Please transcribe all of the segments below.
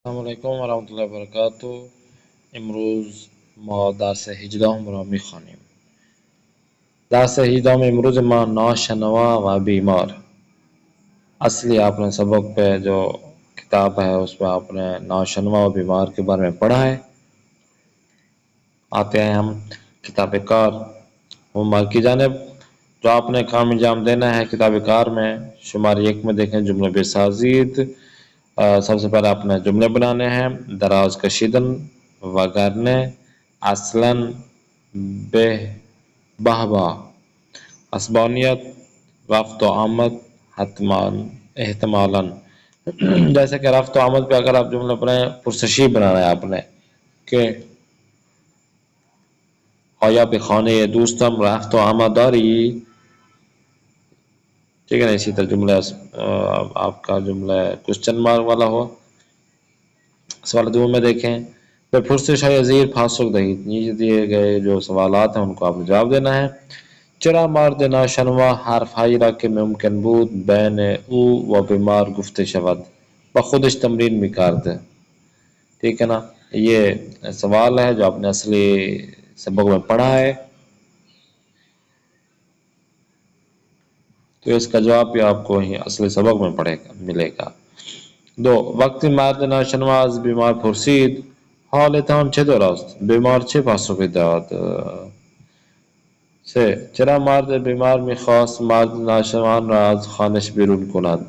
السلام علیکم ورحمۃ اللہ وبرکاتہ. امروز ما درس 18 را میخوانیم. درس 18 امروز ما ناشنوا و بیمار. اصلی آپ نے سبق پہ جو کتاب ہے اس پہ آپ نے ناشنوا و بیمار کے بارے میں پڑھا ہے. آتے ہیں ہم کتاب کار ہوم ورک کی جانب. جو آپ نے کام انجام دینا ہے کتاب کار میں شماری 1 میں دیکھیں جملے بے سازید. سب سے پہلے آپ نے جملے بنانے ہیں. دراز کشیدن وگرنے اصلاً بہ بہبا اسبانیت رفت و آمد حتمان احتمالاً. جیسے کہ رفت و آمد پہ اگر آپ جملے بنائیں پرسشی بنانا ہے آپ نے کہ آیا به خانه دوستم رفت و آمد داری. ٹھیک ہے نا. اسی طرح جملہ آپ کا جملہ کوشچن مارک والا ہو. سوال دو میں دیکھیں پھر پرسش ہے زیر فاسق دہی. نیچے دیے گئے جو سوالات ہیں ان کو آپ نے جواب دینا ہے. چرا مرد ناشنوا حرف ہائی را که ممکن بود بین او و بیمار گفته شود با خودش تمرین میکرده. ٹھیک ہے نا. یہ سوال ہے جو آپ نے اصلی سبق میں پڑھا ہے تو اس کا جواب بھی آپ کو ہی اصلی سبق میں ملے گا. دو وقتی مرد ناشنوا از بیمار پرسید حالتان چطور است؟ بیمار چه پاسخی داد؟ سه چرا مرد بیمار میخواست مرد ناشنوان را از خانش بیرون کند؟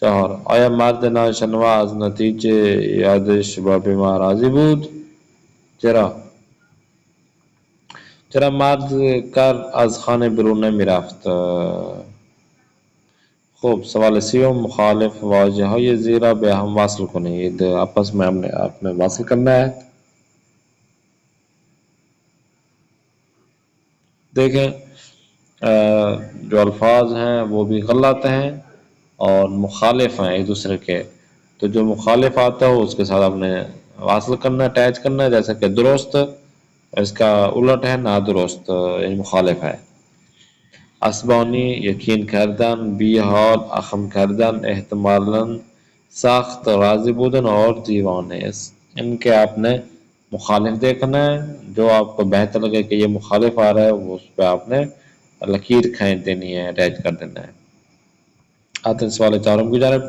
4 آیا مرد ناشنوا از نتیجه یادش با بیمار راضی بود؟ چرا مرد کر از خانه بیرون نمیرفت؟ خوب. سوال سیوم مخالف واژه های زیرا به هم وصل کنید. آپس میں آپ نے وصل کرنا ہے. دیکھیں جو الفاظ ہیں وہ بھی غلط ہیں اور مخالف ہیں ایک دوسرے کے. تو جو مخالف آتا ہو اس کے ساتھ آپ نے واصل کرنا ہے اٹیچ کرنا ہے. جیسا کہ درست اس کا الٹ ہے نادرست یعنی مخالف ہے. اسبانی یقین کردن بی حال اخم کردن احتمالاً سخت راضی بودن اور دیوانے. ان کے آپ نے مخالف دیکھنا ہے. جو آپ کو بہتر لگے کہ یہ مخالف آ رہا ہے وہ اس پہ آپ نے لکیر کھینچ دینی ہے اٹیچ کر دینا ہے. آتے ہیں سوال 4 کی جانب.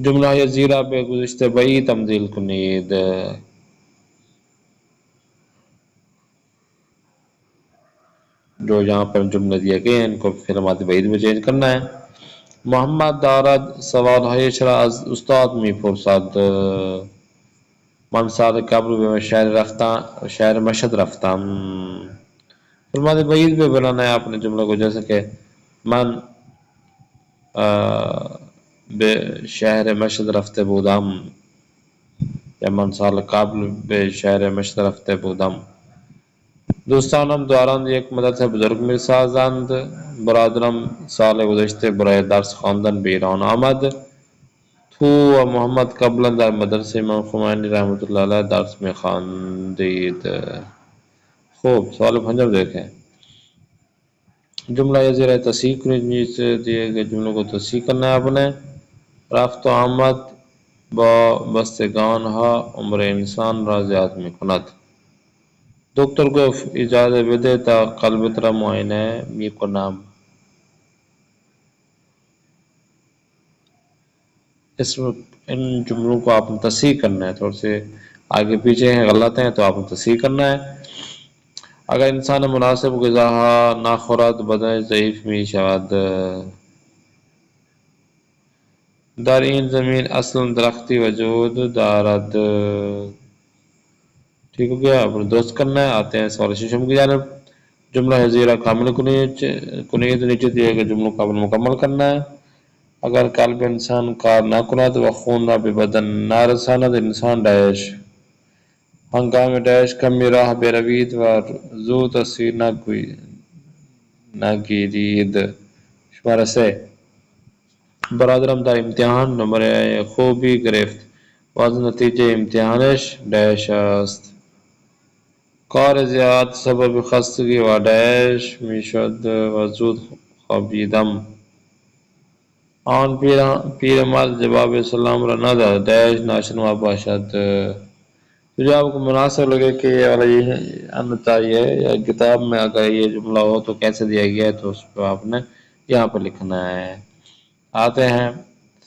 جملہ زیرہ پہ گزشتہ بئی تمثیل کنید. جو یہاں پر جملے دیے گئے ہیں ان کو فعل بعید میں چینج کرنا ہے. محمد دارد سوال هایش را از استاد میپرسد. من سال قبل به شهر مشهد رفتم. فعل بعید پہ بنانا ہے آپ نے جملے کو. جیسے کہ من به شهر مشهد رفته بودم یا من سال قبل به شهر مشهد رفته بودم. دوستانم دارند یک مدت بزرگ میسازند. برادرم سال گذشته برای درس خواندن به ایران آمد. تو و محمد قبلا در مدرسه امام خمینی رحمت اللہ علیہ درس میں خواندید. خوب. سوال 5 دیکھیں. جملہ یہ زیر تصحیح نیچے دیے گئے جملوں کو تصحیح کرنا ہے آپ نے. رفت و آمد با بستگان ها عمر انسان را زیاد می کند. دکتر گفت اجازه بده تا قلبت را معاینه می کنم. ان جملوں کو آپ نے تصحیح کرنا ہے. تھوڑے سے آگے پیچھے ہیں غلط ہیں تو آپ نے تصحیح کرنا ہے. اگر انسان مناسب غذا نخورد بدن ضعیف می شود. در این زمین اصلا درختی وجود دارد. ٹھیک ہو گیا. اپنے درست کرنا ہے. آتے ہیں سوال 6 کی جانب. جملہ زیرہ کامل کنید نیچے دیے گئے جملوں کو اپنے مکمل کرنا ہے. اگر قلب انسان کار نہ کند و خون را به بدن نرساند انسان ڈیش ہنگام ڈیش کمی راہ بروید و زو تصویر نگیرید. شماره 3 برادرم در امتحان نمره خوبی گرفت و از نتیجه امتحانش ڈیش است. کار زیاد سبب خستگی و ڈیش می شد و زود خوابیدم. آن پیر مال جواب سلام رنا دا دیش ناشن و باشد. تو جو آپ کو مناسب لگے کہ یہ والا یہ آنا چاہیے یا کتاب میں اگر یہ جملہ ہو تو کیسے دیا گیا ہے تو اس کو آپ نے یہاں پہ لکھنا ہے. آتے ہیں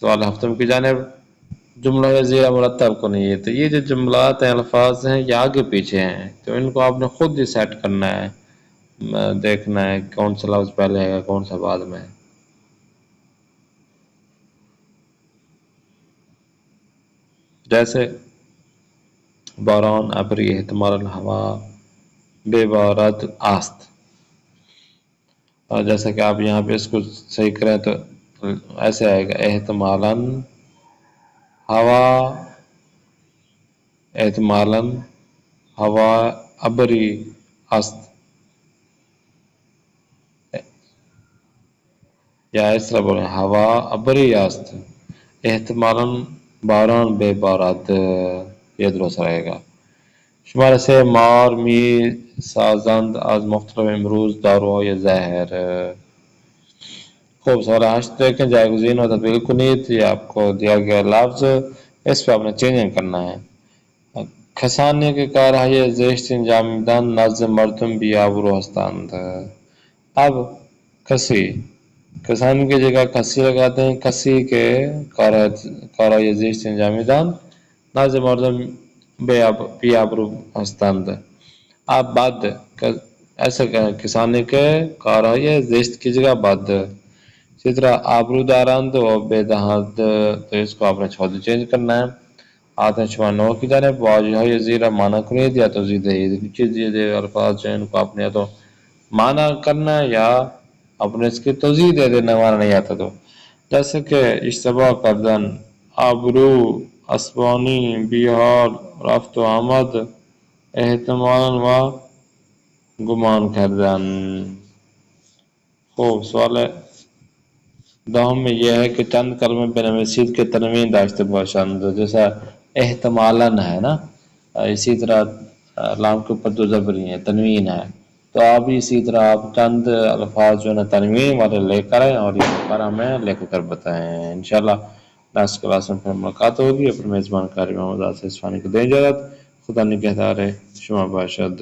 سوال ہفتم کی جانب. جملہ زیرہ مرتب کو نہیں ہے تو یہ جو جملات ہیں الفاظ ہیں یہ آگے پیچھے ہیں تو ان کو آپ نے خود ہی سیٹ کرنا ہے، دیکھنا ہے کون سا لفظ پہلے ہے کون سا بعد میں. جیسے باران ابری احتمال الہوا بے بارد آست. اور جیسا کہ آپ یہاں پہ اس کو صحیح کریں تو ایسے آئے گا احتمالاً ہوا احتمالاً ہوا ابری است، یا اس طرح بولیں ہوا ابری است احتمالاً باران بے بارات، یہ درست رہے گا. شمارے سے مار می سازند از مختلف امروز دارو یا زہر. خوب سارا ہشت دیکھیں جائے و تطبیق کنید. یہ آپ کو دیا گیا لفظ اس پہ آپ نے چینجنگ کرنا ہے. کھسانے کے کار ہے زیشت جامدان نزد مردم بھی آبرو ہستند. اب کسی کسان کی جگہ کسی لگاتے ہیں، کسی کے کارا زیشت جامدان نزد مردم بھی آبرو ہستند. اب بعد ایسا کسانی کے کارا زیشت کی جگہ بعد. اسی طرح آبرو دارند و بے دہند تو اس کو آپ نے چھوڑ چینج کرنا ہے. آتے ہیں شمار نو کی جانب. واجہ زیرہ معنی کنید یا توضیح دہید. چیز یہ الفاظ جو ہیں ان کو آپ نے یا تو معنی کرنا ہے یا اپنے اس کی توضیح دے دینا معنی نہیں آتا تو. جیسے کہ اشتباہ کردن، آبرو اسبانی بیحال رفت و آمد احتمال و گمان کردن. خوب سوال دہم میں یہ ہے کہ چند کلمے بنویسید کے تنوین داشتے باشند. جیسا احتمالاً ہے نا، اسی طرح لام کے اوپر دو زبری ہیں، تنوین ہے، تو آپ اسی طرح آپ چند الفاظ جو ہے نا تنوین والے لے کر آئیں اور یہ پر ہمیں لکھ کر بتائیں. انشاءاللہ لاسٹ کلاس میں پھر ملاقات ہوگی. اپنے میزبان کاری محمد آصف اسفانی کو دیں اجازت. خدا نگہدار. شما باشد.